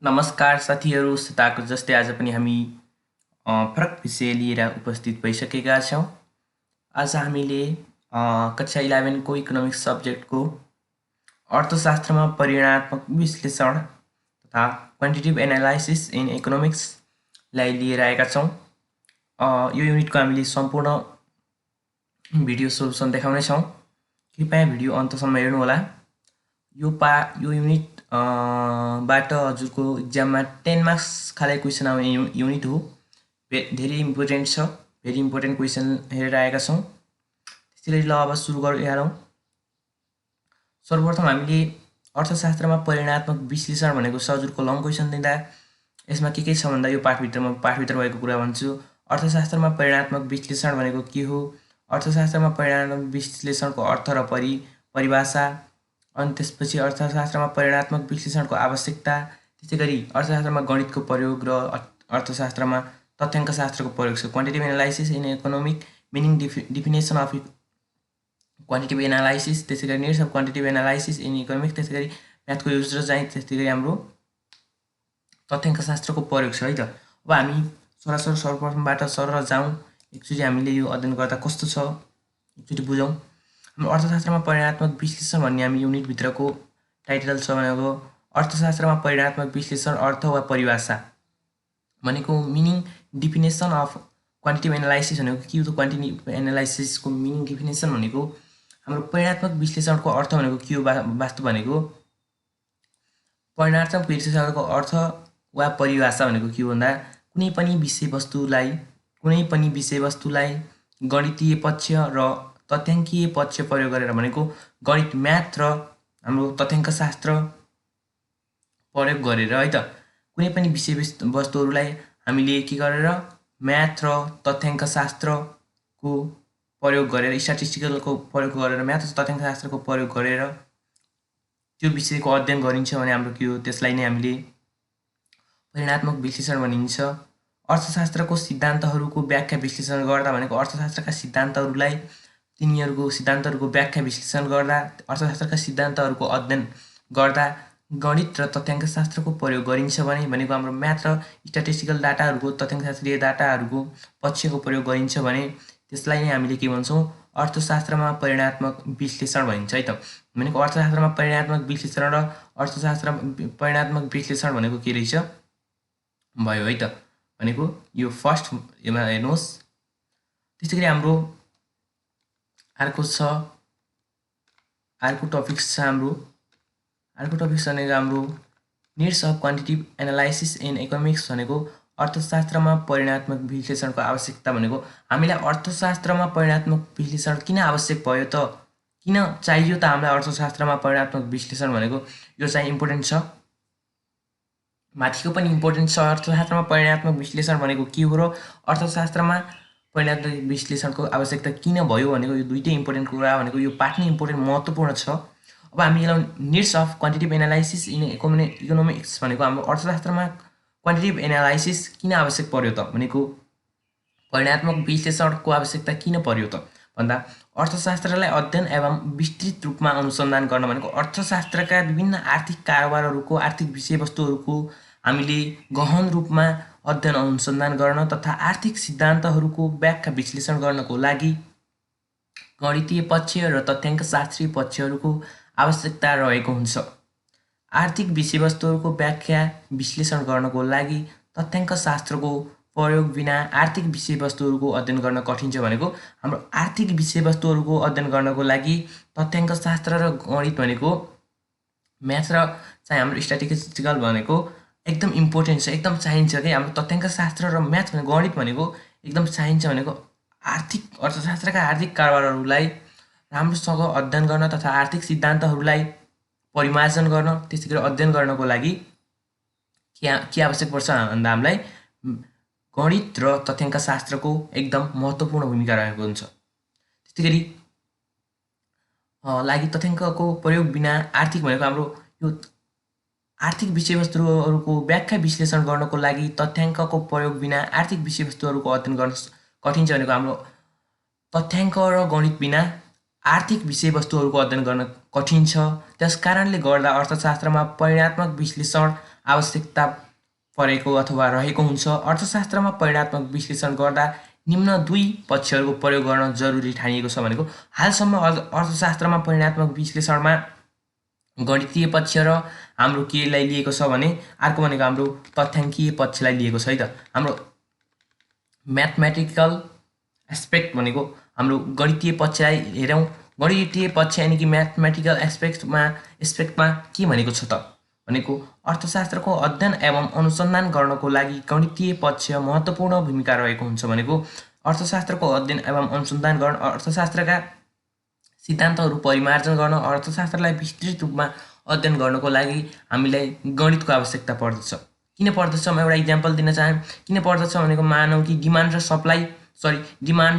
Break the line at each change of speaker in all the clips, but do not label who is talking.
नमस्कार साथीहरू, सताको जस्तै आज पनि हामी फरक विषय लिएर उपस्थित भइसकेका छौँ। आज हामीले कक्षा 11 को इकोनोमिक्स सब्जेक्टको अर्थशास्त्रमा परिमाणात्मक विश्लेषण तथा क्वान्टिटेटिभ एनालाइसिस इन इकोनोमिक्सलाई लिएर आएका छौँ। यो युनिटको हामीले सम्पूर्ण भिडियो सोल्युसन देखाउनेछौँ। कृपया भिडियो अन्तसम्म हेर्नुहोला। यो युनिट बाट हजुरको इक्जाममा 10 मार्क्स खाले क्वेसन आउने युनिट हो। धेरै इम्पोर्टेन्ट छ, भेरी इम्पोर्टेन्ट क्वेसन हेरेर आएका छौँ। त्यसैले ल अब सुरु गरौँ। सर्वप्रथम हामीले अर्थशास्त्रमा परिमाणात्मक विश्लेषण भनेको छ। हजुरको लङ क्वेसन दिँदा यसमा के छ भन्दा यो पाठभित्र भएको कुरा भन्छु। अर्थशास्त्रमा परिमाणात्मक विश्लेषण भनेको के हो, अर्थशास्त्रमा परिमाणात्मक विश्लेषणको अर्थ र परिभाषा, अनि त्यसपछि अर्थशास्त्रमा परिमाणात्मक विश्लेषणको आवश्यकता, त्यसैगरी अर्थशास्त्रमा गणितको प्रयोग र अर्थशास्त्रमा तथ्याङ्कशास्त्रको प्रयोग छ। Quantitative analysis in economic meaning definition of quantitative analysis, त्यसैगरी needs of quantitative analysis in economics, त्यसैगरी म्याथको युज र चाहिँ त्यसैगरी हाम्रो तथ्याङ्कशास्त्रको प्रयोग छ है त। अब हामी सर्वप्रथमबाट सरर जाउँ। एकचोटि हामीले यो अध्ययन गर्दा कस्तो छ एकचोटि बुझौँ। हाम्रो अर्थशास्त्रमा परिमाणात्मक विश्लेषण भन्ने हामी युनिटभित्रको टाइटल छ भनेको अर्थशास्त्रमा परिमाणात्मक विश्लेषण अर्थ वा परिभाषा भनेको meaning definition of quantitative analysis भनेको के हो त। क्वान्टिटेटिभ एनालाइसिसको मिनिङ डिफिनेसन भनेको हाम्रो परिमाणात्मक विश्लेषणको अर्थ भनेको के हो, वास्तव भनेको परिमाणात्मक विश्लेषणको अर्थ वा परिभाषा भनेको के हो भन्दा कुनै पनि विषयवस्तुलाई गणितीय पक्ष र तथ्याङ्कीय पक्ष प्रयोग गरेर भनेको गणित, म्याथ र हाम्रो तथ्याङ्कशास्त्र प्रयोग गरेर है त, कुनै पनि विषयवस्तुहरूलाई हामीले के गरेर म्याथ र तथ्याङ्कशास्त्रको प्रयोग गरेर, स्ट्याटिस्टिकलको प्रयोग गरेर, म्याथ र तथ्याङ्कशास्त्रको प्रयोग गरेर त्यो विषयको अध्ययन गरिन्छ भने हाम्रो के हो, त्यसलाई नै हामीले परिमाणात्मक विश्लेषण भनिन्छ। अर्थशास्त्रको सिद्धान्तहरूको व्याख्या विश्लेषण गर्दा भनेको अर्थशास्त्रका सिद्धान्तहरूलाई, तिनीहरूको सिद्धान्तहरूको व्याख्या विश्लेषण गर्दा, अर्थशास्त्रका सिद्धान्तहरूको अध्ययन गर्दा गणित र तथ्याङ्कशास्त्रको प्रयोग गरिन्छ भनेको हाम्रो म्याथ र स्ट्याटिस्टिकल डाटाहरूको, तथ्याङ्कशास्त्रीय डाटाहरूको पक्षको प्रयोग गरिन्छ भने त्यसलाई नै हामीले के भन्छौँ, अर्थशास्त्रमा परिमाणात्मक विश्लेषण भनिन्छ है त। भनेको अर्थशास्त्रमा परिमाणात्मक विश्लेषण र अर्थशास्त्र परिमाणात्मक विश्लेषण भनेको के रहेछ भयो है त। भनेको यो फर्स्ट यसमा हेर्नुहोस्। त्यसैगरी हाम्रो अर्को टपिक छ भनेको हाम्रो needs of quantitative analysis in economics भनेको अर्थशास्त्रमा परिमाणात्मक विश्लेषणको आवश्यकता भनेको हामीलाई अर्थशास्त्रमा परिमाणात्मक विश्लेषण किन आवश्यक भयो त, किन चाहियो त हामीलाई अर्थशास्त्रमा परिमाणात्मक विश्लेषण भनेको, यो चाहिँ इम्पोर्टेन्ट छ। माथिको पनि इम्पोर्टेन्ट छ। अर्थशास्त्रमा परिमाणात्मक विश्लेषण भनेको के हो र अर्थशास्त्रमा परिमाणात्मक विश्लेषणको आवश्यकता किन भयो भनेको यो दुईटै इम्पोर्टेन्ट कुरा भनेको यो पाठ नै इम्पोर्टेन्ट महत्त्वपूर्ण छ। अब हामी यसलाई needs of quantitative analysis in economics भनेको हाम्रो अर्थशास्त्रमा क्वान्टिटेटिभ एनालाइसिस किन आवश्यक पर्यो त भनेको परिमाणात्मक विश्लेषणको आवश्यकता किन पर्यो त भन्दा अर्थशास्त्रलाई अध्ययन एवं विस्तृत रूपमा अनुसन्धान गर्न भनेको अर्थशास्त्रका विभिन्न आर्थिक कारोबारहरूको, आर्थिक विषयवस्तुहरूको हामीले गहन रूपमा अध्ययन अनुसन्धान गर्न तथा आर्थिक सिद्धान्तहरूको व्याख्या विश्लेषण गर्नको लागि गणितीय पक्ष र तथ्याङ्कशास्त्रीय पक्षहरूको आवश्यकता रहेको हुन्छ। आर्थिक विषयवस्तुहरूको व्याख्या विश्लेषण गर्नको लागि तथ्याङ्कशास्त्रको प्रयोग बिना आर्थिक विषयवस्तुहरूको अध्ययन गर्न कठिन छ। भनेको हाम्रो आर्थिक विषयवस्तुहरूको अध्ययन गर्नको लागि तथ्याङ्कशास्त्र र गणित भनेको म्याथ र चाहिँ हाम्रो स्ट्याटिस्टिकल भनेको एकदम इम्पोर्टेन्ट छ, एकदम चाहिन्छ कि हाम्रो तथ्याङ्कशास्त्र र म्याथ भनेको गणित भनेको एकदम चाहिन्छ। भनेको अर्थशास्त्रका आर्थिक कारोबारहरूलाई राम्रोसँग अध्ययन गर्न तथा आर्थिक सिद्धान्तहरूलाई परिमार्जन गर्न, त्यसै गरी अध्ययन गर्नको लागि के आवश्यक पर्छ भन्दा हामीलाई गणित र तथ्याङ्कशास्त्रको एकदम महत्त्वपूर्ण भूमिका रहेको हुन्छ। त्यस्तै गरी लागि तथ्याङ्कको प्रयोग बिना आर्थिक भनेको हाम्रो यो आर्थिक विषयवस्तुहरूको व्याख्या विश्लेषण गर्नको लागि तथ्याङ्कको प्रयोग बिना आर्थिक विषयवस्तुहरूको अध्ययन गर्न कठिन छ। भनेको हाम्रो तथ्याङ्क र गणित बिना आर्थिक विषयवस्तुहरूको अध्ययन गर्न कठिन छ। त्यस कारणले गर्दा अर्थशास्त्रमा परिमाणात्मक विश्लेषण आवश्यकता परेको अथवा रहेको हुन्छ। अर्थशास्त्रमा परिमाणात्मक विश्लेषण गर्दा निम्न दुई पक्षहरूको प्रयोग गर्न जरुरी ठानिएको छ भनेको हालसम्म अर्थशास्त्रमा परिमाणात्मक विश्लेषणमा गणितीय पक्ष र हाम्रो केलाई लिएको छ भने अर्को भनेको हाम्रो तथ्याङ्कीय पक्षलाई लिएको छ है त। हाम्रो म्याथमेटिकल एस्पेक्ट भनेको हाम्रो गणितीय पक्षलाई हेरौँ। गणितीय पक्ष यानि कि म्याथमेटिकल एस्पेक्टमा के भनेको छ त भनेको अर्थशास्त्रको अध्ययन एवं अनुसन्धान गर्नको लागि गणितीय पक्ष महत्त्वपूर्ण भूमिका रहेको हुन्छ भनेको अर्थशास्त्रको अध्ययन एवं अनुसन्धान गर्न अर्थशास्त्रका सिद्धान्तहरू परिमार्जन गर्न अर्थशास्त्रलाई विस्तृत रूपमा अध्ययन गर्नको लागि हामीलाई गणितको आवश्यकता पर्दछ। किन पर्दछ म एउटा इक्जाम्पल दिन चाहे। किन पर्दछ भनेको मानौँ कि डिमान्ड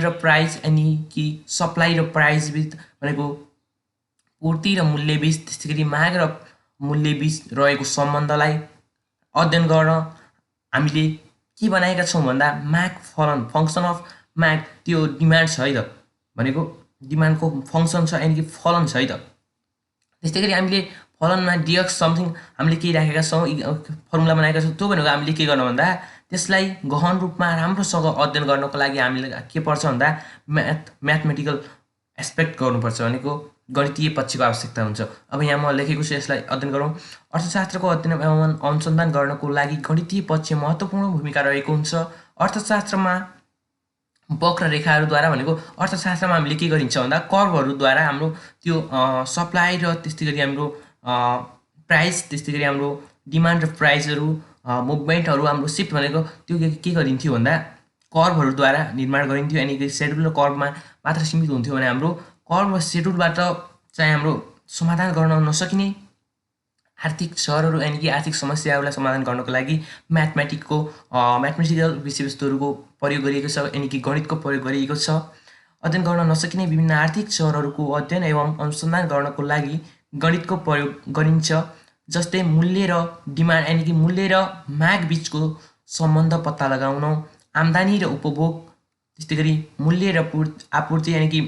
र प्राइस यानि कि सप्लाई र प्राइस बिच भनेको पूर्ति र मूल्य बिच त्यस्तै गरी माग र मूल्य बिच रहेको सम्बन्धलाई अध्ययन गर्न हामीले के बनाएका छौँ भन्दा माग फलन फङ्सन अफ माग त्यो डिमान्ड छ है त भनेको डिमान्डको फङ्सन छ यानि कि फलन छ है त। त्यस्तै गरी हामीले फलनमा डिएक्स समथिङ हामीले के राखेका छौँ फर्मुला बनाएका छौँ। त्यो भनेको हामीले के गर्नु भन्दा त्यसलाई गहन रूपमा राम्रोसँग अध्ययन गर्नको लागि हामीले के पर्छ भन्दा म्याथमेटिकल एस्पेक्ट गर्नुपर्छ भनेको गणितीय पक्षको आवश्यकता हुन्छ। अब यहाँ म लेखेको छु यसलाई अध्ययन गरौँ। अर्थशास्त्रको अध्ययन एवं अनुसन्धान गर्नको लागि गणितीय पक्ष महत्त्वपूर्ण भूमिका रहेको हुन्छ। अर्थशास्त्रमा वक्र रेखाहरूद्वारा भनेको अर्थशास्त्रमा हामीले के गरिन्छ भन्दा कर्भहरूद्वारा हाम्रो त्यो सप्लाई र त्यस्तै गरी हाम्रो प्राइस त्यस्तै गरी हाम्रो डिमान्ड र प्राइसहरू मुभमेन्टहरू हाम्रो सिफ्ट भनेको त्यो के गरिन्थ्यो भन्दा कर्भहरूद्वारा निर्माण गरिन्थ्यो यानि कि सेड्युल र कर्भमा मात्र सीमित हुन्थ्यो भने हाम्रो कर्भ र सेड्युलबाट चाहिँ हाम्रो समाधान गर्न नसकिने आर्थिक सहरहरू यानि कि आर्थिक समस्याहरूलाई समाधान गर्नको लागि म्याथमेटिकल विषयवस्तुहरूको प्रयोग गरिएको छ यानि कि गणितको प्रयोग गरिएको छ। अध्ययन गर्न नसकिने विभिन्न आर्थिक सहरहरूको अध्ययन एवं अनुसन्धान गर्नको लागि गणितको प्रयोग गरिन्छ। जस्तै मूल्य र डिमान्ड यानि कि मूल्य र माग बिचको सम्बन्ध पत्ता लगाउन, आम्दानी र उपभोग त्यस्तै गरी मूल्य र आपूर्ति यानि कि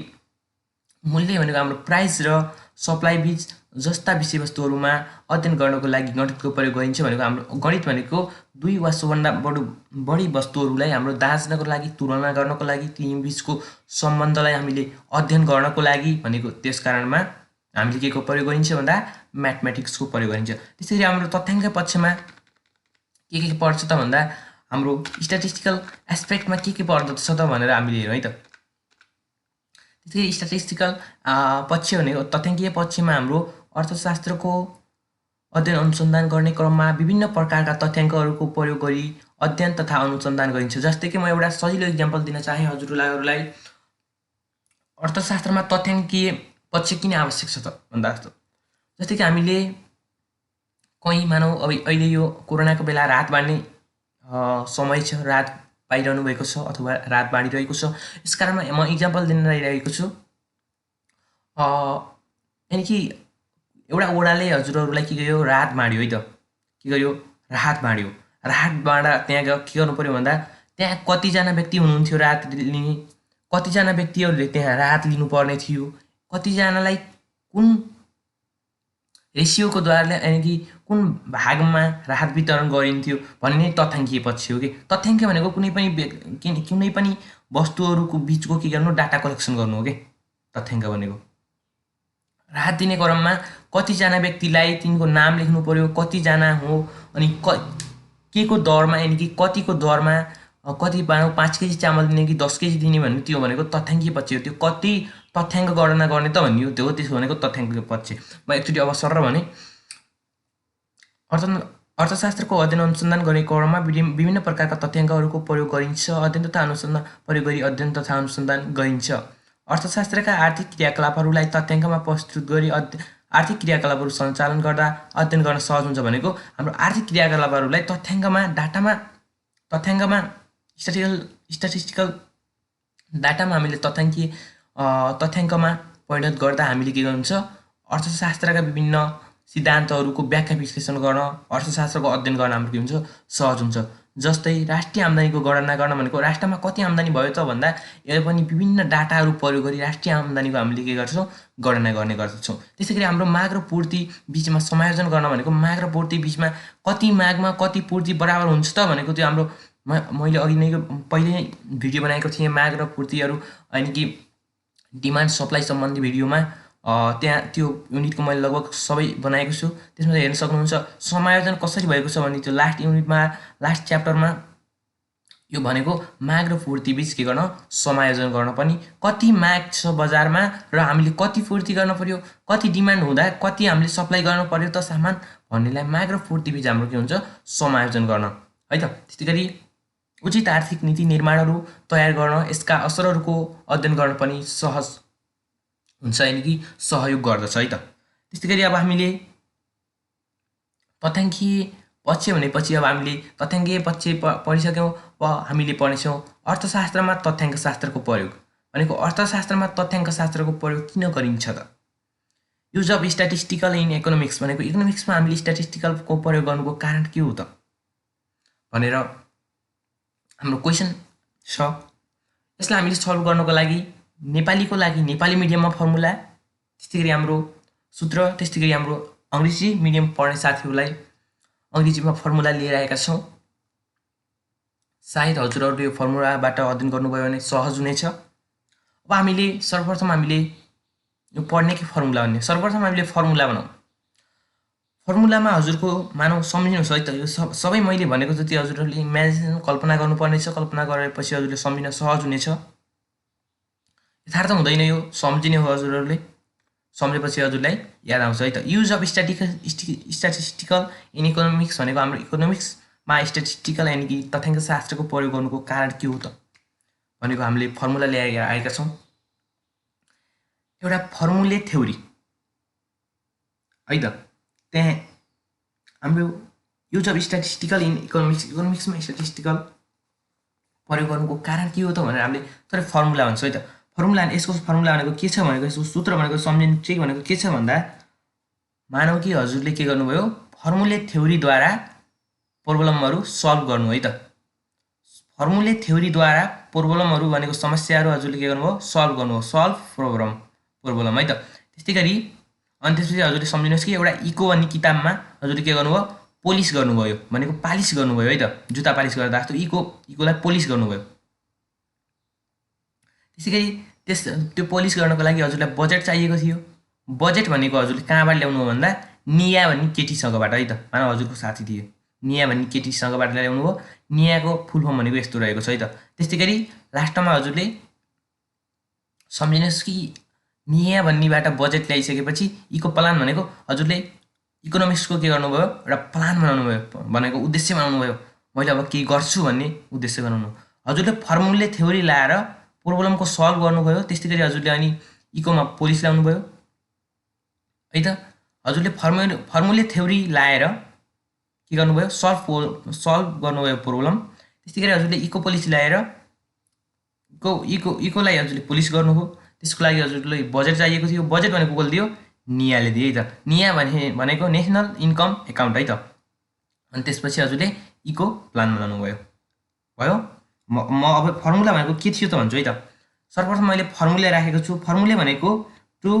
मूल्य भनेको हाम्रो प्राइस र सप्लाई बिच जस्ता विषयवस्तुहरूमा अध्ययन गर्नको लागि गणितको प्रयोग गरिन्छ भनेको हाम्रो गणित भनेको दुई वा सोभन्दा बढी वस्तुहरूलाई हाम्रो दाँच्नको लागि तुलना गर्नको लागि ती बिचको सम्बन्धलाई हामीले अध्ययन गर्नको लागि भनेको त्यस कारणमा हामीले के को प्रयोग गरिन्छ भन्दा म्याथमेटिक्सको प्रयोग गरिन्छ। त्यसरी हाम्रो तथ्याङ्क पक्षमा के पर्छ त भन्दा हाम्रो स्ट्याटिस्टिकल एस्पेक्टमा के पर्दछ त भनेर हामीले हेरौँ है त। त्यसरी स्ट्याटिस्टिकल पक्ष भनेको तथ्याङ्कीय पक्षमा हाम्रो अर्थशास्त्रको अध्ययन अनुसन्धान गर्ने क्रममा विभिन्न प्रकारका तथ्याङ्कहरूको प्रयोग गरी अध्ययन तथा अनुसन्धान गरिन्छ। जस्तै कि म एउटा सजिलो इक्जाम्पल दिन चाहे हजुरलाई अर्थशास्त्रमा तथ्याङ्कीय पक्ष किन आवश्यक छ त भन्दा जस्तै कि हामीले कहीँ मानौँ अब अहिले यो कोरोनाको बेला रात बाँड्ने समय छ, रात पाइरहनु भएको छ अथवा रात बाँडिरहेको छ। यस कारणमा म इक्जाम्पल दिन रहिरहेको छु। यानि कि एउटा ओडाले हजुरहरूलाई के गर्यो रात बाँड्यो है त के गर्यो राहत बाँड्यो। राहत बाँड्दा त्यहाँ के गर्नु पर्यो भन्दा त्यहाँ कतिजना व्यक्ति हुनुहुन्थ्यो राहत लिने, कतिजना व्यक्तिहरूले त्यहाँ राहत लिनुपर्ने थियो, कतिजनालाई कुन रेसियोको द्वारा यानि कि कुन भागमा राहत वितरण गरिन्थ्यो भन्ने तथ्याङ्कीय पक्ष हो कि। तथ्याङ्क भनेको कुनै पनि वस्तुहरूको बिचको के गर्नु डाटा कलेक्सन गर्नु हो कि तथ्याङ्क भनेको। राहत दिने क्रममा कतिजना व्यक्तिलाई तिनको नाम लेख्नु पर्यो, कतिजना हो अनि के को दरमा यानि कि कतिको दरमा कति 5 केजी चामल दिने कि 10 केजी दिने भन्ने त्यो भनेको तथ्याङ्कीय पक्ष हो। त्यो कति तथ्याङ्क गणना गर्ने त भन्ने हो त्यो त्यसो भनेको तथ्याङ्कीय पक्ष। म एकचोटि अब सर भने अर्थशास्त्रको अध्ययन अनुसन्धान गर्ने क्रममा विभिन्न प्रकारका तथ्याङ्कहरूको प्रयोग गरिन्छ। अध्ययन तथा अनुसन्धान प्रयोग गरी अध्ययन तथा अनुसन्धान गरिन्छ। अर्थशास्त्रका आर्थिक क्रियाकलापहरूलाई तथ्याङ्कमा प्रस्तुत गरी आर्थिक क्रियाकलापहरू सञ्चालन गर्दा अध्ययन गर्न सहज हुन्छ भनेको हाम्रो आर्थिक क्रियाकलापहरूलाई तथ्याङ्कमा स्ट्याटिस्टिकल डाटामा हामीले तथ्याङ्कमा परिणत गर्दा हामीले के गर्नुहुन्छ अर्थशास्त्रका विभिन्न सिद्धान्तहरूको व्याख्या विश्लेषण गर्न अर्थशास्त्रको अध्ययन गर्न हाम्रो के हुन्छ सहज हुन्छ। जस्तै राष्ट्रिय आम्दानीको गणना गर्न भनेको राष्ट्रमा कति आम्दानी भयो त भन्दा यो पनि विभिन्न डाटाहरू प्रयोग गरी राष्ट्रिय आम्दानीको हामीले के गर्छौँ गणना गर्ने गर्दछौँ। त्यसै गरी हाम्रो माग र पूर्ति बिचमा समायोजन गर्न भनेको माग र पूर्ति बिचमा कति मागमा कति पूर्ति बराबर हुन्छ त भनेको त्यो हाम्रो मैले अघि नै पहिले भिडियो बनाएको थिएँ माग र पूर्तिहरू अनि कि डिमान्ड सप्लाई सम्बन्धी भिडियोमा त्यहाँ त्यो युनिटको मैले लगभग सबै बनाएको छु, त्यसमा हेर्न सक्नुहुन्छ समायोजन कसरी भएको छ भने त्यो लास्ट युनिटमा लास्ट च्याप्टरमा यो भनेको माग र पूर्ति बिच के गर्न समायोजन गर्न पनि कति माग छ बजारमा र हामीले कति पूर्ति गर्न पर्यो कति डिमान्ड हुँदा कति हामीले सप्लाई गर्न पर्यो त सामान भन्नेलाई माग र पूर्ति बिच हाम्रो के हुन्छ समायोजन गर्न है त। त्यस्तै गरी उचित आर्थिक नीति निर्माणहरू तयार गर्न यसका असरहरूको अध्ययन गर्न पनि सहज हुन्छ यानि कि सहयोग गर्दछ है त। त्यस्तै गरी अब हामीले तथ्याङ्कीय पक्ष भनेपछि अब हामीले तथ्याङ्कीय पक्ष पढिसक्यौँ। अब हामीले पढ्नेछौँ अर्थशास्त्रमा तथ्याङ्क शास्त्रको प्रयोग भनेको अर्थशास्त्रमा तथ्याङ्क शास्त्रको प्रयोग किन गरिन्छ त। Use of statistical in economics भनेको इकोनोमिक्समा हामीले स्ट्याटिस्टिकलको प्रयोग गर्नुको कारण के हो त भनेर हाम्रो क्वेसन छ। यसलाई हामीले सल्भ गर्नको लागि नेपालीको लागि नेपाली मिडियममा फर्मुला, त्यस्तै गरी हाम्रो सूत्र, त्यस्तै गरी हाम्रो अङ्ग्रेजी मिडियम पढ्ने साथीहरूलाई अङ्ग्रेजीमा फर्मुला लिएर आएका छौँ। सायद हजुरहरूले यो फर्मुलाबाट अध्ययन गर्नुभयो भने सहज हुनेछ। अब हामीले सर्वप्रथम हामीले यो पढ्ने कि फर्मुला भन्ने सर्वप्रथम हामीले फर्मुला बनाऊँ। फर्मुलामा हजुरको मानौ सम्झिनुहोस् है त यो सबै मैले भनेको जति हजुरहरूले इमेजिन कल्पना गर्नुपर्नेछ, कल्पना गरेपछि हजुरले सम्झिन सहज हुनेछ। यथार्थ हुँदैन, यो सम्झिने हो, हजुरहरूले सम्झेपछि हजुरलाई याद आउँछ है त। Use of statistical in economics भनेको हाम्रो इकोनोमिक्समा स्ट्याटिस्टिकल यानि कि तथ्याङ्क शास्त्रको प्रयोग गर्नुको कारण के हो त भनेको हामीले फर्मुला ल्याएर आएका छौँ। एउटा फर्मुले थ्योरी है त, त्यहाँ हाम्रो युज अफ स्ट्याटिस्टिकल इन इकोनोमिक्समा स्ट्याटिस्टिकल प्रयोग गर्नुको कारण के हो त भनेर हामीले तर फर्मुला भन्छौँ है त। फर्मुला यसको फर्मुला भनेको के छ भनेको यसको सूत्र भनेको सम्झिनु ट्रिक भनेको के छ भन्दा मानौ कि हजुरले के गर्नुभयो फर्मुले थ्योरीद्वारा प्रोब्लमहरू सल्भ गर्नु है त। फर्मुले थ्योरीद्वारा प्रोब्लमहरू भनेको समस्याहरू हजुरले के गर्नुभयो सल्भ गर्नु हो, सल्भ प्रोब्लम है त। त्यस्तै गरी अनि त्यसपछि हजुरले सम्झिनुहोस् कि एउटा इको भन्ने किताबमा हजुरले के गर्नुभयो पोलिस गर्नुभयो भनेको पालिस गर्नुभयो है त, जुत्ता पालिस गर्दा जस्तो इकोलाई पोलिस गर्नुभयो। त्यसै गरी त्यो पोलिस गर्नको लागि हजुरलाई बजेट चाहिएको थियो। बजेट भनेको हजुरले कहाँबाट ल्याउनु हो भन्दा निया भन्ने केटीसँगबाट है त, मानव हजुरको साथी थियो निया भन्ने केटीसँगबाट ल्याउनु हो। नियाको फुल फर्म भनेको यस्तो रहेको छ है त। त्यस्तै गरी लास्टमा हजुरले सम्झिनुहोस् कि निया भन्नेबाट बजेट ल्याइसकेपछि इको प्लान भनेको हजुरले इकोनोमिक्सको के गर्नुभयो एउटा प्लान बनाउनु भयो भनेको उद्देश्य बनाउनु भयो, मैले अब के गर्छु भन्ने उद्देश्य बनाउनु। हजुरले फर्मुले थ्योरी लाएर प्रोब्लमको सल्भ गर्नुभयो। त्यस्तै गरी हजुरले अनि इकोमा पोलिस ल्याउनु भयो है त। हजुरले फर्मुले थ्योरी लाएर के गर्नुभयो सल्भ गर्नुभयो प्रोब्लम। त्यस्तै गरी हजुरले इको पोलिस ल्याएर इकोलाई हजुरले पोलिस गर्नुभयो। त्यसको लागि हजुरले बजेट चाहिएको थियो, बजेट भनेको कसले दियो नियाले दियो है त। निया भनेको नेसनल इन्कम एकाउन्ट है त। अनि त्यसपछि हजुरले इको प्लान बनाउनु भयो। म अब फर्मुला भनेको के थियो त भन्छु है त। सर्वप्रथम मैले फर्मुला राखेको छु। फर्मुले भनेको टु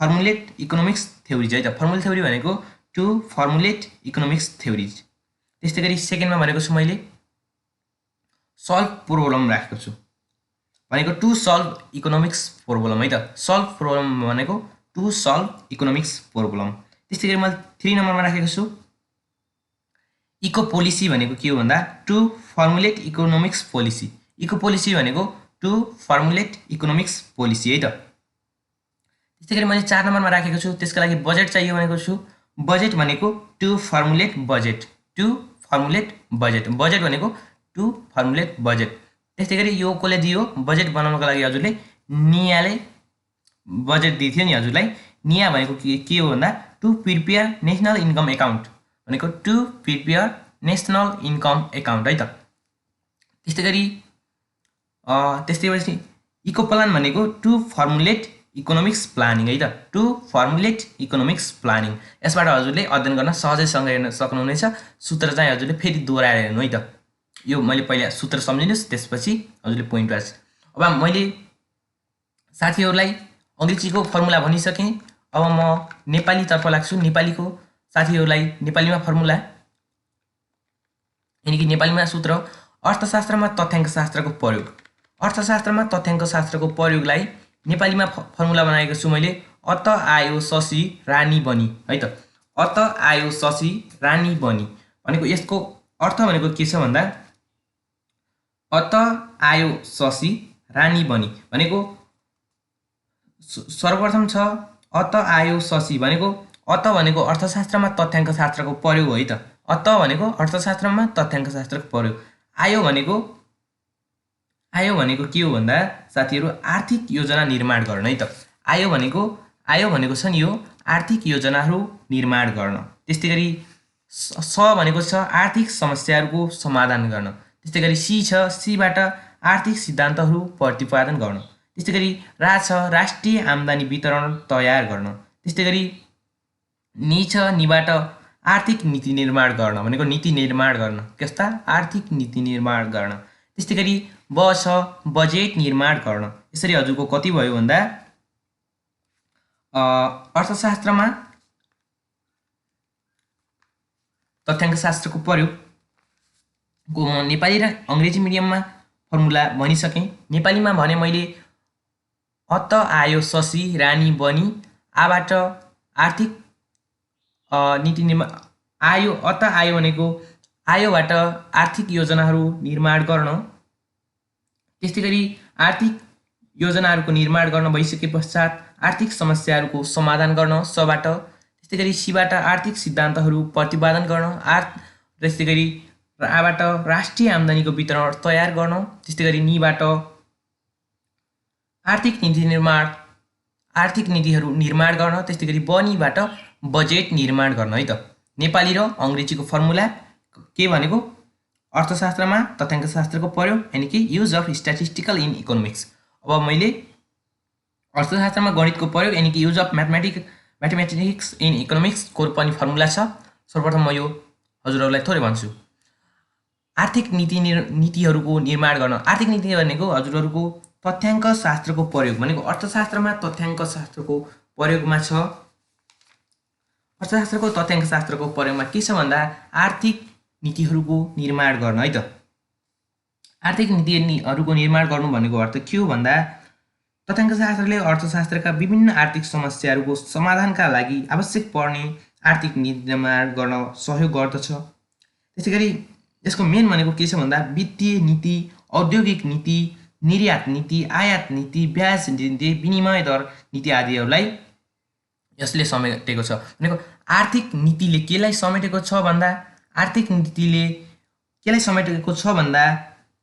फर्मुलेट इकोनोमिक्स थ्योरिज है त। फर्मुला थ्योरी भनेको टु फर्मुलेट इकोनोमिक्स थ्योरिज। त्यस्तै गरी सेकेन्डमा भनेको छु मैले सल्भ प्रोब्लम राखेको छु भनेको टु सल्भ इकोनोमिक्स प्रोब्लम है त। सल्भ प्रोब्लम भनेको टु सल्भ इकोनोमिक्स प्रोब्लम। त्यस्तै गरी मैले 3 नम्बरमा राखेको छु इको पोलिसी भनेको के हो भन्दा to formulate economics policy. Eco policy भनेको टु फर्मुलेट इकोनोमिक्स पोलिसी है त। त्यस्तै गरी मैले 4 नम्बरमा राखेको छु त्यसका लागि बजेट चाहियो भनेको छु। बजेट भनेको to formulate budget, to formulate budget, budget भनेको टु फर्मुलेट बजेट। त्यस्तै गरी यो कसले दियो बजेट बनाउनको लागि हजुरले नियाले बजेट दिएको थियो नि हजुरलाई। निया भनेको के हो भन्दा to prepare national income account भनेको to prepare national income account है त। त्यस्तै गरी इको प्लान भनेको टु फर्मुलेट इकोनोमिक्स प्लानिङ है त, टु फर्मुलेट इकोनोमिक्स प्लानिङ। यसबाट हजुरले अध्ययन गर्न सहजैसँग हेर्न सक्नुहुनेछ। सूत्र चाहिँ हजुरले फेरि दोहोऱ्याएर हेर्नु है त। यो मैले पहिला सूत्र सम्झिनुस्, त्यसपछि हजुरले पोइन्ट वाइज। अब मैले साथीहरूलाई अङ्ग्रेजीको फर्मुला भनिसकेँ। अब म नेपालीतर्फ लाग्छु। नेपालीको साथीहरूलाई नेपालीमा फर्मुला यानि कि नेपालीमा सूत्र अर्थशास्त्रमा तथ्याङ्क शास्त्रको प्रयोग। अर्थशास्त्रमा तथ्याङ्क शास्त्रको प्रयोगलाई नेपालीमा फर्मुला बनाएको छु मैले। अत आयो शशी रानी बनी, है त। अत आयो शशी रानी बनी भनेको यसको अर्थ भनेको के छ भन्दा अत आयो शशी रानी बनी भनेको सर्वप्रथम छ अत आयो शशी भनेको अत भनेको अर्थशास्त्रमा तथ्याङ्क शास्त्रको प्रयोग हो, है त। अत भनेको अर्थशास्त्रमा तथ्याङ्क शास्त्रको प्रयोग। आयो भनेको के हो भन्दा साथीहरू आर्थिक योजना निर्माण गर्न, है त। आयो भनेको छ नि यो आर्थिक योजनाहरू निर्माण गर्न। त्यस्तै गरी स भनेको छ आर्थिक समस्याहरूको समाधान गर्न। त्यस्तै गरी सी छ, सीबाट आर्थिक सिद्धान्तहरू प्रतिपादन गर्न। त्यस्तै गरी रा छ राष्ट्रिय आम्दानी वितरण तयार गर्न। त्यस्तै गरी नि छ, निबाट आर्थिक नीति निर्माण गर्न भनेको नीति निर्माण गर्न, कस्ता आर्थिक नीति निर्माण गर्न। त्यस्तै गरी ब छ बजेट निर्माण गर्न। यसरी हजुरको कति भयो भन्दा अर्थशास्त्रमा तथ्याङ्क शास्त्रको प्रयोगको म नेपाली र अङ्ग्रेजी मिडियममा फर्मुला भनिसकेँ। नेपालीमा भने मैले अत आयो शशी रानी बनी, आबाट आर्थिक नीति निर्माण आयो। अत आयो भनेको आयोबाट आर्थिक योजनाहरू निर्माण गर्न। त्यस्तै गरी आर्थिक योजनाहरूको निर्माण गर्न भइसके पश्चात आर्थिक समस्याहरूको समाधान गर्न सबाट। त्यस्तै गरी सीबाट आर्थिक सिद्धान्तहरू प्रतिपादन गर्न त्यस्तै गरी आबाट राष्ट्रिय आम्दानीको वितरण तयार गर्न। त्यस्तै गरी निबाट आर्थिक नीतिहरू निर्माण गर्न। त्यस्तै गरी बनीबाट बजेट निर्माण गर्न, है त। नेपाली र अङ्ग्रेजीको फर्मुला के भनेको अर्थशास्त्रमा तथ्याङ्क शास्त्रको प्रयोग यानि कि use of statistical in economics. अब मैले अर्थशास्त्रमा गणितको प्रयोग यानि कि युज अफ म्याथमेटिक्स इन इकोनोमिक्सको पनि फर्मुला छ। सर्वप्रथम म यो हजुरहरूलाई थोरै भन्छु। आर्थिक नीतिहरूको निर्माण गर्न। आर्थिक नीति भनेको हजुरहरूको तथ्याङ्क शास्त्रको प्रयोग भनेको अर्थशास्त्रमा तथ्याङ्क शास्त्रको प्रयोगमा छ। अर्थशास्त्रको तथ्याङ्क शास्त्रको प्रयोगमा के छ भन्दा आर्थिक नीतिहरूको निर्माण गर्न, है त। आर्थिक नीतिहरूको निर्माण गर्नु भनेको अर्थ के हो भन्दा तथ्याङ्क शास्त्रले अर्थशास्त्रका विभिन्न आर्थिक समस्याहरूको समाधानका लागि आवश्यक पर्ने आर्थिक नीति निर्माण गर्न सहयोग गर्दछ। त्यसै गरी यसको मेन भनेको के छ भन्दा वित्तीय नीति, औद्योगिक नीति, निर्यात नीति, आयात नीति, ब्याज नीति, विनिमय दर नीति आदिहरूलाई यसले समेटेको छ। भनेको आर्थिक नीतिले केलाई समेटेको छ भन्दा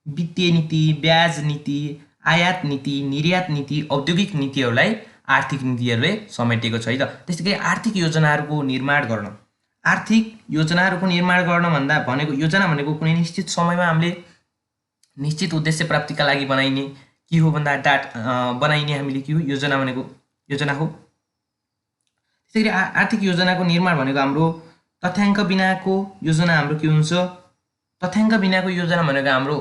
वित्तीय नीति, ब्याज नीति, आयात नीति, निर्यात नीति, औद्योगिक नीतिहरूलाई आर्थिक नीतिहरूले समेटेको छ, है त। त्यस्तै गरी आर्थिक योजनाहरूको निर्माण गर्न। आर्थिक योजनाहरूको निर्माण गर्न भन्दा भनेको योजना भनेको कुनै निश्चित समयमा हामीले निश्चित उद्देश्य प्राप्तिका लागि बनाइने के हो भन्दा बनाइने हामीले के हो योजना भनेको योजना हो। त्यसै गरी आर्थिक योजनाको निर्माण भनेको हाम्रो तथ्याङ्क बिनाको योजना हाम्रो के हुन्छ, तथ्याङ्क बिनाको योजना भनेको हाम्रो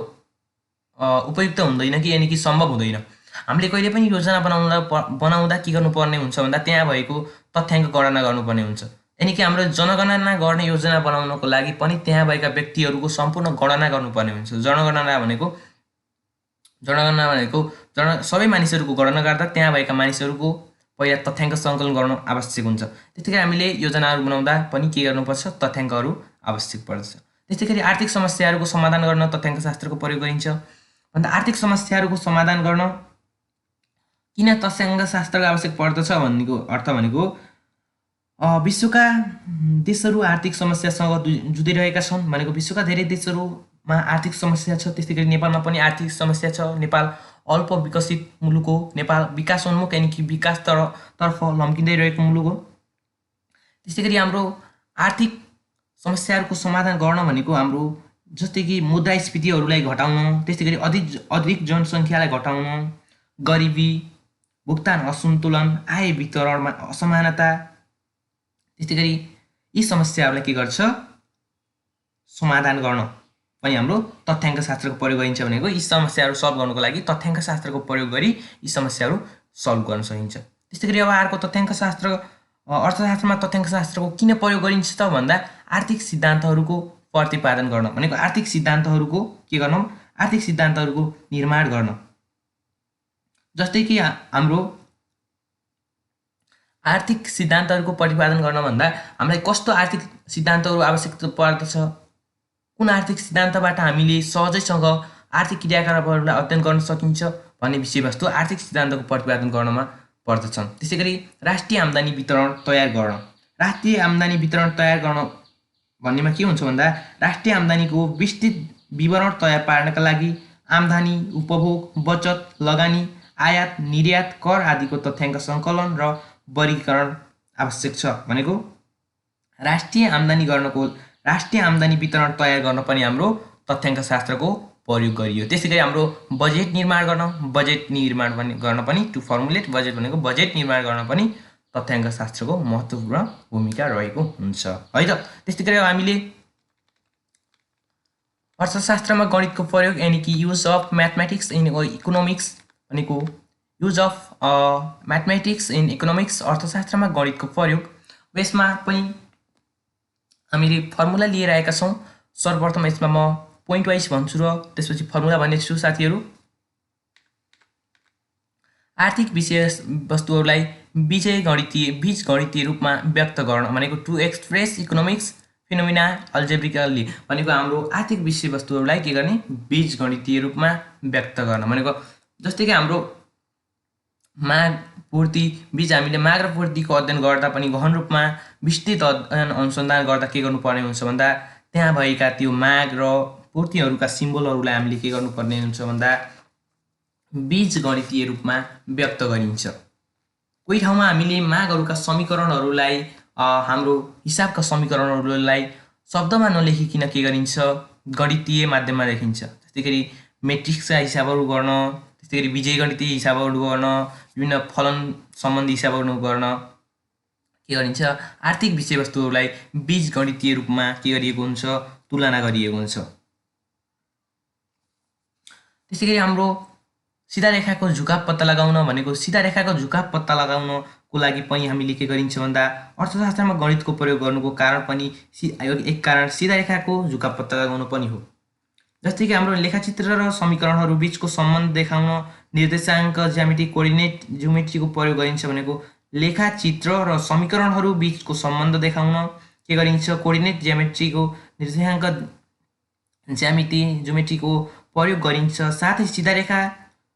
उपयुक्त हुँदैन कि यानि कि सम्भव हुँदैन। हामीले कहिले पनि योजना बनाउँदा के गर्नुपर्ने हुन्छ भन्दा त्यहाँ भएको तथ्याङ्क गणना गर्नुपर्ने हुन्छ। यानि कि हाम्रो जनगणना गर्ने योजना बनाउनको लागि पनि त्यहाँ भएका व्यक्तिहरूको सम्पूर्ण गणना गर्नुपर्ने हुन्छ। जनगणना भनेको सबै मानिसहरूको गणना गर्दा त्यहाँ भएका मानिसहरूको पहिला तथ्याङ्क सङ्कलन गर्न आवश्यक हुन्छ। त्यस्तै गरी हामीले योजनाहरू बनाउँदा पनि के गर्नुपर्छ, तथ्याङ्कहरू आवश्यक पर्दछ। त्यस्तै गरी आर्थिक समस्याहरूको समाधान गर्न तथ्याङ्क शास्त्रको प्रयोग गरिन्छ भन्दा आर्थिक समस्याहरूको समाधान गर्न किन तथ्याङ्क शास्त्रको आवश्यक पर्दछ भन्नेको अर्थ भनेको विश्वका देशहरू आर्थिक समस्यासँग जुधिरहेका छन् भनेको विश्वका धेरै देशहरूमा आर्थिक समस्या छ। त्यस्तै गरी नेपालमा पनि आर्थिक समस्या छ। नेपाल अल्प विकसित मुलुक हो। नेपाल विकासोन्मुख यानि कि विकासतर्फ लम्किँदै रहेको मुलुक हो। त्यस्तै गरी हाम्रो आर्थिक समस्याहरूको समाधान गर्न भनेको हाम्रो जस्तै कि मुद्रास्फीतिहरूलाई घटाउन, त्यस्तै गरी अधिक जनसङ्ख्यालाई घटाउन, गरिबी, भुक्तान असन्तुलन, आय वितरणमा असमानता, त्यस्तै गरी यी समस्याहरूलाई के गर्छ समाधान गर्न पनि हाम्रो तथ्याङ्क शास्त्रको प्रयोग गरिन्छ भनेको यी समस्याहरू सल्भ गर्नको लागि तथ्याङ्क शास्त्रको प्रयोग गरी यी समस्याहरू सल्भ गर्न सकिन्छ। त्यस्तै गरी अब अर्को तथ्याङ्क शास्त्र अर्थशास्त्रमा तथ्याङ्क शास्त्रको किन प्रयोग गरिन्छ त भन्दा आर्थिक सिद्धान्तहरूको प्रतिपादन गर्न भनेको आर्थिक सिद्धान्तहरूको के गर्न आर्थिक सिद्धान्तहरूको निर्माण गर्न। जस्तै कि हाम्रो आर्थिक सिद्धान्तहरूको प्रतिपादन गर्न भन्दा हामीलाई कस्तो आर्थिक सिद्धान्तहरू आवश्यकता पर्दछ, कुन आर्थिक सिद्धान्तबाट हामीले सहजैसँग आर्थिक क्रियाकलापहरूलाई अध्ययन गर्न सकिन्छ भन्ने विषयवस्तु आर्थिक सिद्धान्तको प्रतिपादन गर्नमा पर्दछन्। त्यसै गरी राष्ट्रिय आम्दानी वितरण तयार गर्न। राष्ट्रिय आम्दानी वितरण तयार गर्न भन्नेमा के हुन्छ भन्दा राष्ट्रिय आम्दानीको विस्तृत विवरण तयार पार्नका लागि आम्दानी, उपभोग, बचत, लगानी, आयात, निर्यात, कर आदिको तथ्याङ्क सङ्कलन र वर्गीकरण आवश्यक छ। भनेको राष्ट्रिय आम्दानी वितरण तयार गर्न पनि हाम्रो तथ्याङ्क शास्त्रको प्रयोग गरियो। त्यसै गरी हाम्रो बजेट निर्माण गर्न पनि टु फर्मुलेट बजेट भनेको बजेट निर्माण गर्न पनि तथ्याङ्क शास्त्रको महत्त्वपूर्ण भूमिका रहेको हुन्छ है त। त्यस्तै गरी हामीले अर्थशास्त्रमा गणितको प्रयोग यानि कि use of mathematics in economics भनेको use of mathematics in economics अर्थशास्त्रमा गणितको प्रयोग। यसमा पनि हामीले फर्मुला लिएर आएका छौँ। सर्वप्रथम यसमा म पोइन्ट वाइज भन्छु र त्यसपछि फर्मुला भन्ने छु साथीहरू। आर्थिक विषयवस्तुहरूलाई बीजगणितीय रूपमा व्यक्त गर्न भनेको to express economics phenomena algebraically भनेको हाम्रो आर्थिक विषयवस्तुहरूलाई के गर्ने बीजगणितीय रूपमा व्यक्त गर्न भनेको जस्तै कि हाम्रो माग पूर्ति बीच हामीले माग र पूर्तिको अध्ययन गर्दा पनि गहन रूपमा विस्तृत अध्ययन अनुसन्धान गर्दा के गर्नुपर्ने हुन्छ भन्दा त्यहाँ भएका त्यो माग र पूर्तिहरूका सिम्बलहरूलाई हामीले के गर्नुपर्ने हुन्छ भन्दा बीजगणितीय रूपमा व्यक्त गरिन्छ। कोही ठाउँमा हामीले मागहरूका समीकरणहरूलाई हाम्रो हिसाबका समीकरणहरूलाई शब्दमा नलेखिकन के गरिन्छ गणितीय माध्यममा लेखिन्छ। त्यस्तै गरी मेट्रिक्सका हिसाबहरू गर्न, त्यस्तै गरी बीजगणितीय हिसाबहरू गर्न, विभिन्न फलन सम्बन्धी हिसाबहरू गर्न के गरिन्छ आर्थिक विषयवस्तुहरूलाई बीजगणितीय रूपमा के गरिएको हुन्छ तुलना गरिएको हुन्छ। त्यसै गरी हाम्रो सिधा रेखाको झुकाव पत्ता लगाउन भनेको सिधा रेखाको झुकाव पत्ता लगाउनको लागि पनि हामीले के गरिन्छ भन्दा अर्थशास्त्रमा गणितको प्रयोग गर्नुको कारण पनि एक कारण सिधा रेखाको झुकाव पत्ता लगाउन पनि हो। जस्तै कि हाम्रो लेखाचित्र र समीकरणहरू बीचको सम्बन्ध देखाउन निर्देशाङ्क ज्यामिति कोअर्डिनेट जियोमेट्रीको प्रयोग गरिन्छ। भनेको लेखाचित्र र समीकरणहरू बीचको सम्बन्ध देखाउन के गरिन्छ कोअर्डिनेट ज्यामिट्रीको निर्देशाङ्क ज्यामिति जियोमेट्रीको प्रयोग गरिन्छ। साथै सिधा रेखा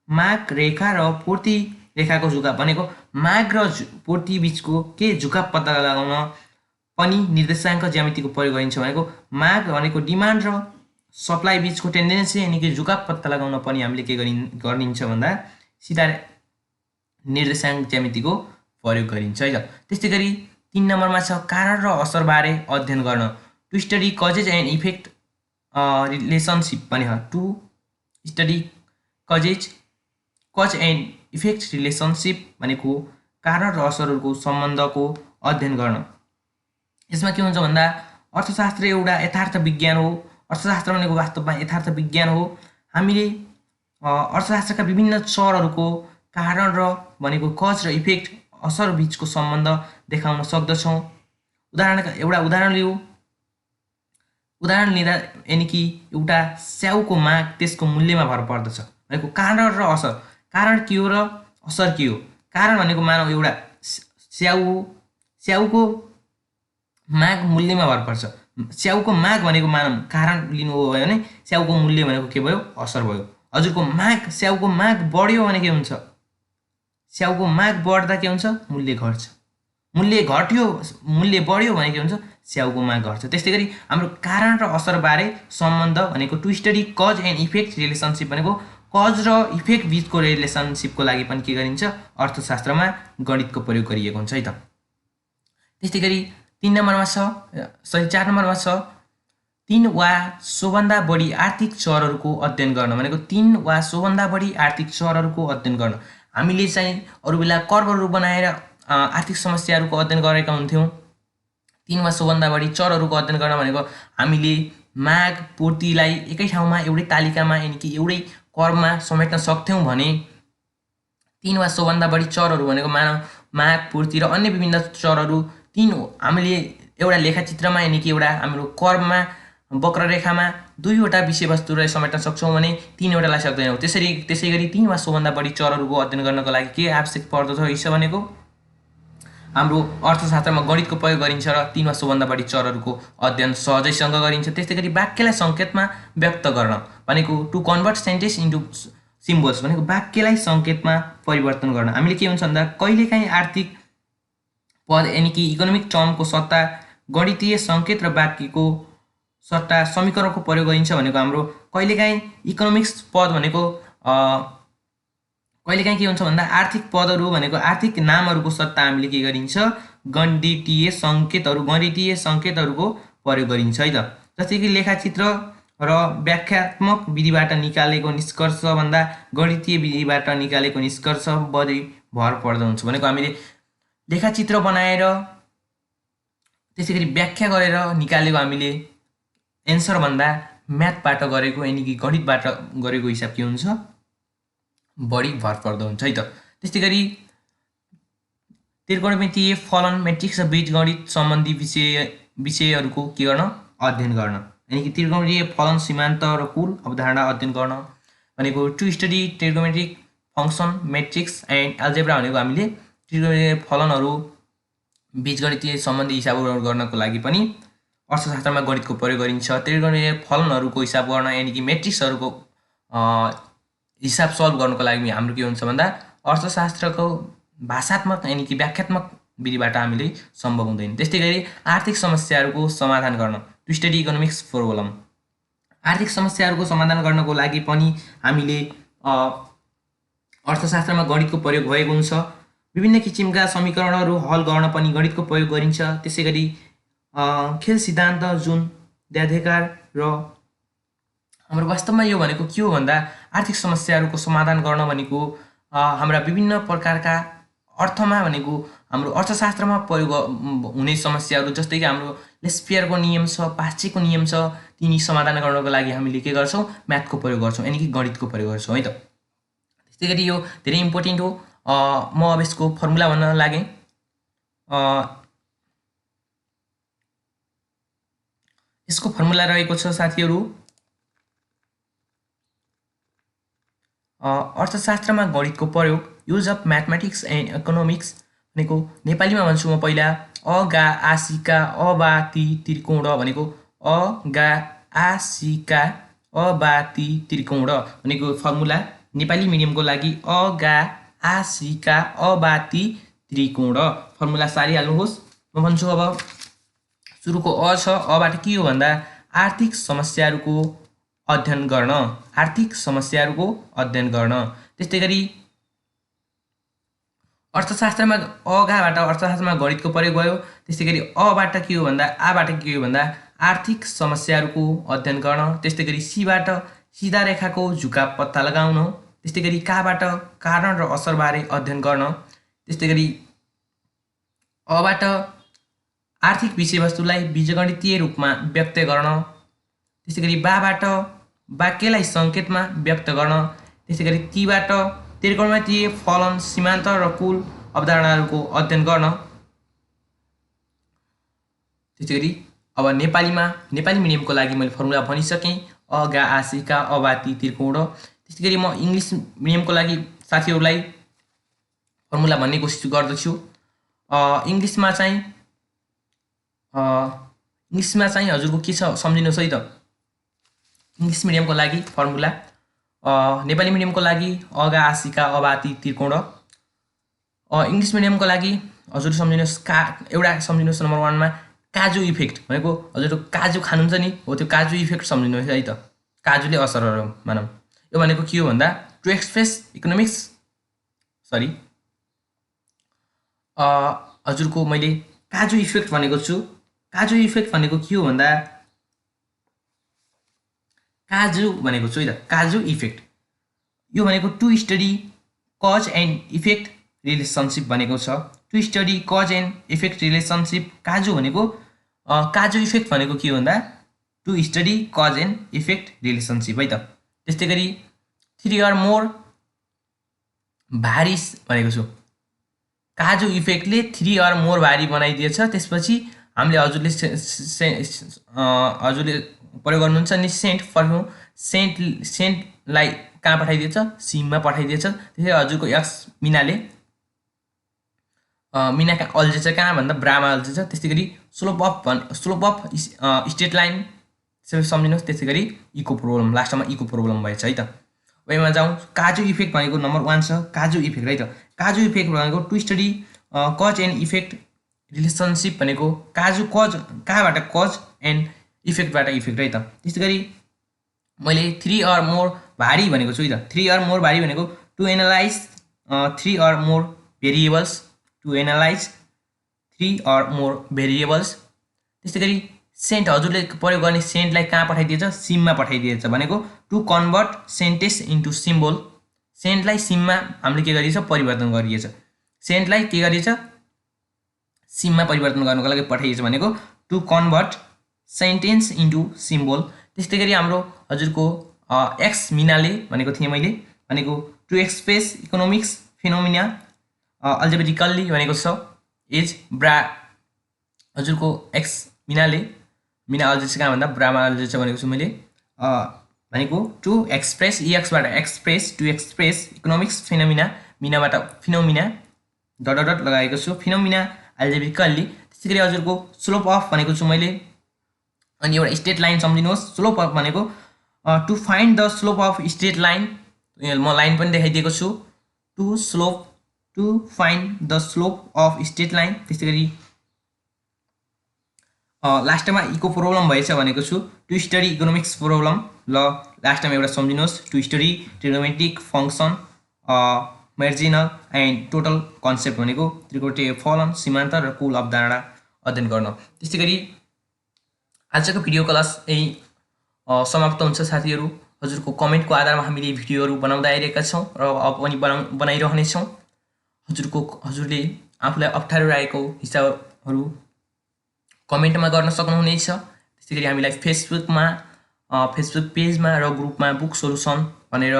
माग रेखा र पूर्ति रेखाको झुकाव भनेको माग र पूर्ति बीचको के झुकाव पत्ता लगाउन पनि निर्देशाङ्क ज्यामितिको प्रयोग गरिन्छ। भनेको माग भनेको डिमान्ड र सप्लाई बीचको टेन्डेन्सी यानि कि झुकाव पत्ता लगाउन पनि हामीले के गरिन्छ भन्दा सिधा निर्देशाङ्क ज्यामितिको प्रयोग गरिन्छ है त। त्यस्तै गरी 3 नम्बरमा छ कारण र असरबारे अध्ययन गर्न to study causes and effect relationship भने to study cause and effect relationship भनेको कारण र असरहरूको सम्बन्धको अध्ययन गर्न। यसमा के हुन्छ भन्दा अर्थशास्त्र एउटा यथार्थ विज्ञान हो। अर्थशास्त्र भनेको वास्तवमा यथार्थ विज्ञान हो। हामीले अर्थशास्त्रका विभिन्न चरहरूको कारण र भनेको कज र इफेक्ट असर बीचको सम्बन्ध देखाउन सक्दछौँ। उदाहरण लिँदा यानि कि एउटा स्याउको माग त्यसको मूल्यमा भर पर्दछ। भनेको कारण र असर कारण के हो र असर के हो। कारण भनेको मानव एउटा स्याउ हो, स्याउको माग मूल्यमा भर पर्छ। स्याउको माग भनेको मानव कारण लिनु हो भने स्याउको मूल्य भनेको के भयो असर भयो। हजुरको माग स्याउको माग बढ्यो भने के हुन्छ स्याउको माग बढ्दा के हुन्छ मूल्य घट्छ। मूल्य बढ्यो भने के हुन्छ स्याउको माग घट्छ। त्यस्तै गरी हाम्रो कारण र असरबारे सम्बन्ध भनेको to study cause and effect relationship भनेको कज र इफेक्ट बीचको रिलेसनसिपको लागि पनि के गरिन्छ अर्थशास्त्रमा गणितको प्रयोग गरिएको हुन्छ है त। त्यस्तै गरी 4 नम्बरमा छ 3 वा सोभन्दा बढी आर्थिक चरहरूको अध्ययन गर्न भनेको 3 वा सोभन्दा बढी आर्थिक चरहरूको अध्ययन गर्न। हामीले चाहिँ अरू बेला कर्वहरू बनाएर आर्थिक समस्याहरूको अध्ययन गरेका हुन्थ्यौँ। 3 वा सोभन्दा बढी चरहरूको अध्ययन गर्न भनेको हामीले माग पूर्तिलाई एकै ठाउँमा एउटै तालिकामा यानि कि एउटै कर्ममा समेट्न सक्थ्यौँ भने 3 वा सोभन्दा बढी चरहरू भनेको मानव माग पूर्ति र अन्य विभिन्न चरहरू 3 हामीले एउटा लेखाचित्रमा यानि कि एउटा हाम्रो कर्ममा वक्ररेखामा 2 वटा विषयवस्तुलाई समेट्न सक्छौँ भने 3 वटालाई सक्दैनौँ। त्यसैगरी 3 वा सोभन्दा बढी चरहरूको अध्ययन गर्नको लागि के आवश्यक पर्दछ भनेको हाम्रो अर्थशास्त्रमा गणितको प्रयोग गरिन्छ र 3 वा सोभन्दा बढी चरहरूको अध्ययन सहजैसँग गरिन्छ। त्यस्तैगरी वाक्यलाई सङ्केतमा व्यक्त गर्न भनेको to convert sentence into symbols भनेको वाक्यलाई सङ्केतमा परिवर्तन गर्न। हामीले के हुन्छ भन्दा कहिलेकाहीँ आर्थिक पद यानि कि इकोनोमिक टर्मको सट्टा गणितीय सङ्केत र वाक्यको सट्टा समीकरणको प्रयोग गरिन्छ भनेको हाम्रो कहिलेकाहीँ इकोनोमिक्स पद भनेको कहिलेकाहीँ के हुन्छ भन्दा आर्थिक पदहरू भनेको आर्थिक नामहरूको सट्टा हामीले के गरिन्छ गणितीय सङ्केतहरूको प्रयोग गरिन्छ है त। जस्तै कि लेखाचित्र र व्याख्यात्मक विधिबाट निकालेको निष्कर्षभन्दा गणितीय विधिबाट निकालेको निष्कर्ष बढी भर पर्दो हुन्छ भनेको हामीले लेखाचित्र बनाएर त्यसैगरी व्याख्या गरेर निकालेको हामीले एन्सर भन्दा म्याथबाट गरेको यानि कि गणितबाट गरेको हिसाब के हुन्छ बढी भर पर्दो हुन्छ है त। त्यस्तैगरी त्रिकोणमितीय फलन मेट्रिक्स र बीजगणित सम्बन्धी विषयहरूको के गर्न अध्ययन गर्न यानि कि त्रिकोणमितीय फलन सीमान्त र कुल अवधारणा अध्ययन गर्न भनेको to study trigonometric function matrix and algebra भनेको हामीले त्रिकोणमितीय फलनहरू बीजगणितीय सम्बन्धी हिसाबहरू गर्नको लागि पनि अर्थशास्त्रमा गणितको प्रयोग गरिन्छ। त्रिकोणमितीय फलनहरूको हिसाब गर्न यानि कि मेट्रिक्सहरूको हिसाब सल्भ गर्नको लागि हाम्रो के हुन्छ भन्दा अर्थशास्त्रको भाषात्मक यानि कि व्याख्यात्मक विधिबाट हामीले सम्भव हुँदैन। त्यस्तैगरी आर्थिक समस्याहरूको समाधान गर्न टु स्टडी इकोनोमिक्स प्रोब्लम आर्थिक समस्याहरूको समाधान गर्नको लागि पनि हामीले अर्थशास्त्रमा गणितको प्रयोग भएको हुन्छ। विभिन्न किसिमका समीकरणहरू हल गर्न पनि गणितको प्रयोग गरिन्छ। त्यसैगरी खेल सिद्धान्त जुन व्याधिकार र हाम्रो वास्तवमा यो भनेको के हो भन्दा आर्थिक समस्याहरूको समाधान गर्न भनेको हाम्रा विभिन्न प्रकारका अर्थमा भनेको हाम्रो अर्थशास्त्रमा प्रयोग हुने समस्याहरू जस्तै कि हाम्रो लेस्पियरको नियम छ पास्चेको नियम छ तिनी समाधान गर्नको लागि हामीले के गर्छौँ म्याथको प्रयोग गर्छौँ यानि कि गणितको प्रयोग गर्छौँ है त। त्यस्तैगरी यो धेरै इम्पोर्टेन्ट हो। म अब यसको फर्मुला भन्न लागेँ। यसको फर्मुला रहेको छ साथीहरू अर्थशास्त्रमा गणितको प्रयोग use of mathematics and economics भनेको नेपालीमा भन्छु म पहिला अगा आसिका अबाती त्रिकोण भनेको अगा आसिका अबाती त्रिकोण भनेको फर्मुला नेपाली मिडियमको लागि अगा आसिका अबाती त्रिकोण फर्मुला सारिहाल्नुहोस्। म भन्छु अब सुरुको अ छ अबाट के हो भन्दा आर्थिक समस्याहरूको अध्ययन गर्न त्यस्तैगरी अर्थशास्त्रमा अगाबाट अर्थशास्त्रमा गणितको प्रयोग भयो। त्यस्तैगरी अबाट के हो भन्दा आबाट के हो भन्दा आर्थिक समस्याहरूको अध्ययन गर्न। त्यस्तैगरी सीबाट सिधा रेखाको झुकाव पत्ता लगाउन। त्यस्तैगरी काबाट कारण र असरबारे अध्ययन गर्न। त्यस्तैगरी अबाट आर्थिक विषयवस्तुलाई बीजगणितीय रूपमा व्यक्त गर्न। त्यस्तैगरी बाबाट वाक्यलाई सङ्केतमा व्यक्त गर्न। त्यसैगरी तीबाट त्रिकोणमितीय फलन सीमान्त र कुल अवधारणाहरूको अध्ययन गर्न। त्यसैगरी अब नेपाली मिडियमको लागि मैले फर्मुला भनिसकेँ अगा आसिका अबाती त्रिकोण। त्यसैगरी म इङ्ग्लिस मिडियमको लागि साथीहरूलाई फर्मुला भन्ने कोसिस गर्दछु। इङ्ग्लिसमा चाहिँ हजुरको के छ सम्झिनुहोस् है त। इङ्ग्लिस मिडियमको लागि फर्मुला नेपाली मिडियमको लागि अगा आसिका अबाती त्रिकोण। इङ्ग्लिस मिडियमको लागि हजुर सम्झिनुहोस् एउटा सम्झिनुहोस् नम्बर 1 मा काजु इफेक्ट भनेको हजुर काजु खानुहुन्छ नि हो त्यो काजु इफेक्ट सम्झिनुहोस् है त। काजुले असरहरू मानौँ यो भनेको के हो भन्दा टु एक्सप्रेस इकोनोमिक्स हजुरको मैले काजु इफेक्ट भनेको छु। काजु इफेक्ट भनेको के हो भन्दा काजु भनेको छु है त काजु इफेक्ट यो भनेको to study cause and effect relationship भनेको छ। To study cause and effect relationship काजु भनेको काजु इफेक्ट भनेको के हो भन्दा to study cause and effect relationship है त। त्यस्तै गरी 3 or more भारी भनेको छु काजु इफेक्टले 3 or more भारी बनाइदिएछ। त्यसपछि हामीले हजुरले प्रयोग गर्नुहुन्छ नि सेन्ट पर्फ्युम सेन्टलाई कहाँ पठाइदिएछ सिममा पठाइदिएछ। त्यसैले हजुरको एक्स मिना कहाँ अल्झेछ कहाँ भन्दा ब्रामा अल्झेछ। त्यस्तै गरी स्लोप अफ स्ट्रेट लाइन सबै सम्झिनुहोस्। त्यस्तै गरी इको प्रब्लम लास्टमा इको प्रब्लम भएछ है त। वहीमा जाउँ काजु इफेक्ट भनेको नम्बर 1 छ काजु इफेक्ट है त। काजु इफेक्ट भनेको to study cause and effect relationship भनेको काजु कज कहाँबाट कज एन्ड इफेक्टबाट इफेक्ट है त। त्यस्तै गरी मैले 3 or more भारी भनेको छु है त। 3 or more भारी भनेको to analyse 3 or more variables त्यस्तै गरी सेन्ट हजुरले प्रयोग गर्ने सेन्टलाई कहाँ पठाइदिएछ सिममा पठाइदिएछ भनेको to convert sentence into symbol. सेन्टलाई सिममा हामीले के गरिएछ परिवर्तन गरिएछ सेन्टलाई के गरिएछ सिममा परिवर्तन गर्नको लागि पठाइएछ भनेको to convert sentence into symbol. त्यस्तै गरी हाम्रो हजुरको एक्स मिनाले भनेको थिएँ मैले भनेको to express economics phenomena algebraically भनेको छ इज ब्रा हजुरको एक्स मिना अल्जेछ कहाँ भन्दा ब्रामा अल्जेछ भनेको छु मैले भनेको टु एक्सप्रेस इएक्सबाट express to express economics phenomena मिनाबाट फिनोमिना डट डट लगाएको छु फिनोमिना अल्जेब्रिकल्ली। त्यसै गरी हजुरको स्लोप अफ भनेको छु मैले अनि एउटा स्ट्रेट लाइन सम्झिनुहोस्। स्लोप अफ भनेको to find the slope of straight line म लाइन पनि देखाइदिएको छु to find the slope of straight line. त्यस्तै गरी लास्टमा इको प्रब्लम भएछ भनेको छु टु स्टडी इकोनोमिक्स प्रब्लम। ल लास्टमा एउटा सम्झिनुहोस् to study trigonometric function marginal and total concept भनेको त्रिकोटीय फलन सीमान्त र कुल अवधारणा अध्ययन गर्न। त्यस्तै गरी आजको भिडियो क्लास यही समाप्त हुन्छ साथीहरू। हजुरको कमेन्टको आधारमा हामीले भिडियोहरू बनाउँदै आइरहेका छौँ र अब पनि बनाइरहनेछौँ। हजुरले आफूलाई अप्ठ्यारो लागेको हिसाबहरू कमेन्टमा गर्न सक्नुहुनेछ। त्यसै गरी हामीलाई फेसबुक पेजमा र ग्रुपमा बुक सोल्युसन भनेर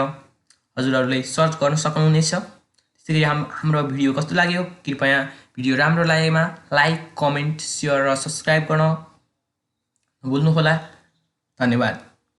हजुरहरूले सर्च गर्न सक्नुहुनेछ। त्यसै गरी हाम्रो भिडियो कस्तो लाग्यो कृपया भिडियो राम्रो लागेमा लाइक कमेन्ट सेयर र सब्सक्राइब गर्न नभुल्नुहोला। धन्यवाद।